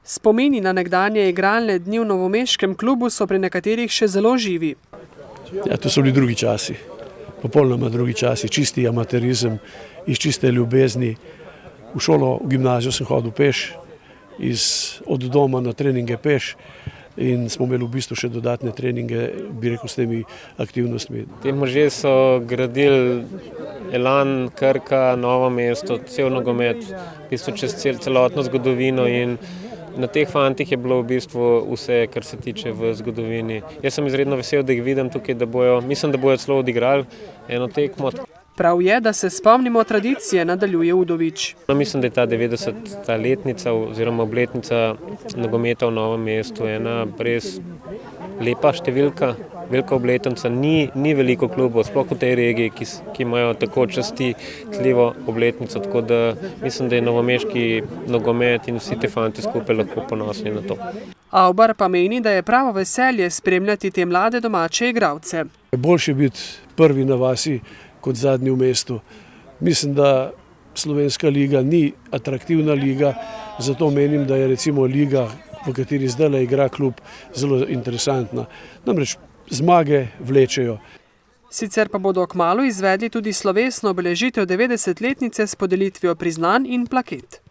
Spomini na nekdanje igralne dni v novomeškem klubu so pri nekaterih še zelo živi. Ja, to so bili drugi časi, popolnoma drugi časi, čisti amaterizem, iz čiste ljubezni. V šolo, v gimnazijo sem hodil peš, od doma na treninge peš in smo imeli v bistvu še dodatne treninge, bi rekel, s temi aktivnostmi. Ti možje so gradili Elan, Krka, Novo mesto, cel nogomet, v bistvu čez celotno zgodovino in na teh fantih je bilo v bistvu vse, kar se tiče v zgodovini. Jaz sem izredno vesel, da jih vidim tukaj, mislim, da bojo celo odigrali eno tekmo. Prav je, da se spomnimo tradicije, nadaljuje Udovič. Mislim, da je ta 90. letnica oziroma obletnica nogometa v Novem mestu ena res lepa številka, velika obletnica. Ni veliko klubov, sploh v tej regiji, ki imajo tako častitljivo obletnico, tako da mislim, da je novomeški nogomet in vsi te fanti skupaj lahko ponosni na to. Avbar pa meni, da je pravo veselje spremljati te mlade domače igralce. Boljše biti prvi na vasi kot zadnji v mestu. Mislim, da Slovenska liga ni atraktivna liga, zato menim, da je recimo liga, v kateri zdaj igra klub, zelo interesantna. Namreč zmage vlečejo. Sicer pa bodo kmalu izvedli tudi slovesno obeležitev 90-letnice s podelitvijo priznanj in plaket.